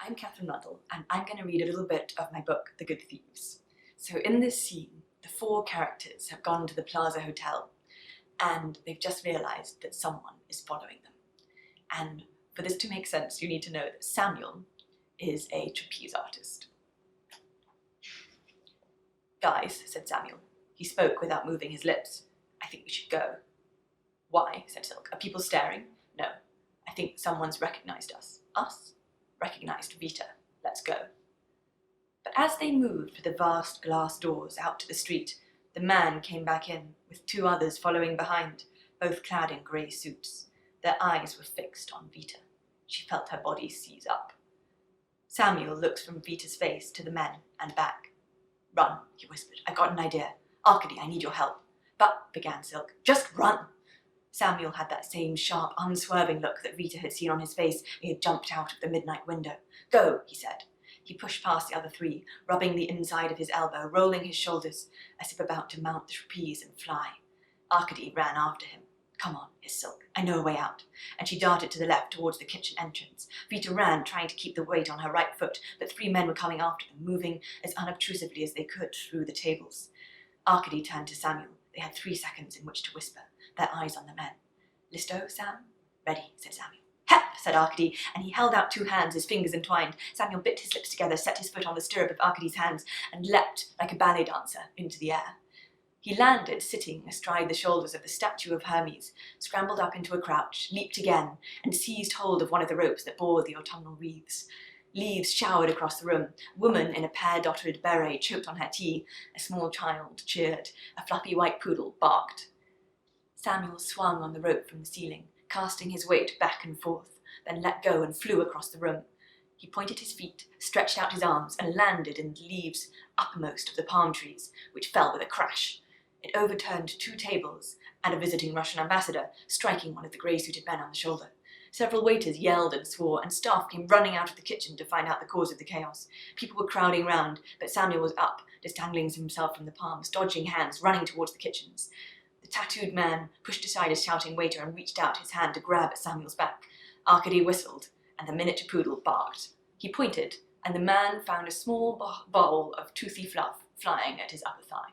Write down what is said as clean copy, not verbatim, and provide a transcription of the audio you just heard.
I'm Katherine Rundell, and I'm going to read a little bit of my book, The Good Thieves. So in this scene, the four characters have gone to the Plaza Hotel, and they've just realised that someone is following them. And for this to make sense, you need to know that Samuel is a trapeze artist. "Guys," said Samuel. He spoke without moving his lips. "I think we should go." "Why?" said Silk. "Are people staring?" "No. I think someone's recognised us." "Us?" "Recognised Vita. Let's go." But as they moved for the vast glass doors out to the street, the man came back in, with two others following behind, both clad in grey suits. Their eyes were fixed on Vita. She felt her body seize up. Samuel looked from Vita's face to the men and back. "Run," he whispered. "I've got an idea. Arcady, I need your help." "But," began Silk. "Just run." Samuel had that same sharp, unswerving look that Vita had seen on his face when he had jumped out of the midnight window. "Go," he said. He pushed past the other three, rubbing the inside of his elbow, rolling his shoulders, as if about to mount the trapeze and fly. Arcady ran after him. "Come on," hissed Silk. "I know a way out." And she darted to the left towards the kitchen entrance. Vita ran, trying to keep the weight on her right foot, but three men were coming after them, moving as unobtrusively as they could through the tables. Arcady turned to Samuel. They had 3 seconds in which to whisper, their eyes on the men. "Listo, Sam?" "Ready," said Samuel. "Hep," said Arcady, and he held out 2 hands, his fingers entwined. Samuel bit his lips together, set his foot on the stirrup of Arcady's hands, and leapt like a ballet dancer into the air. He landed sitting astride the shoulders of the statue of Hermes, scrambled up into a crouch, leaped again, and seized hold of one of the ropes that bore the autumnal wreaths. Leaves showered across the room. A woman in a pear-dotted beret choked on her tea. A small child cheered. A fluffy white poodle barked. Samuel swung on the rope from the ceiling, casting his weight back and forth, then let go and flew across the room. He pointed his feet, stretched out his arms, and landed in the leaves uppermost of the palm trees, which fell with a crash. It overturned 2 tables and a visiting Russian ambassador, striking one of the grey-suited men on the shoulder. Several waiters yelled and swore, and staff came running out of the kitchen to find out the cause of the chaos. People were crowding round, but Samuel was up, disentangling himself from the palms, dodging hands, running towards the kitchens. The tattooed man pushed aside a shouting waiter and reached out his hand to grab at Samuel's back. Arcady whistled, and the miniature poodle barked. He pointed, and the man found a small bowl of toothy fluff flying at his upper thigh.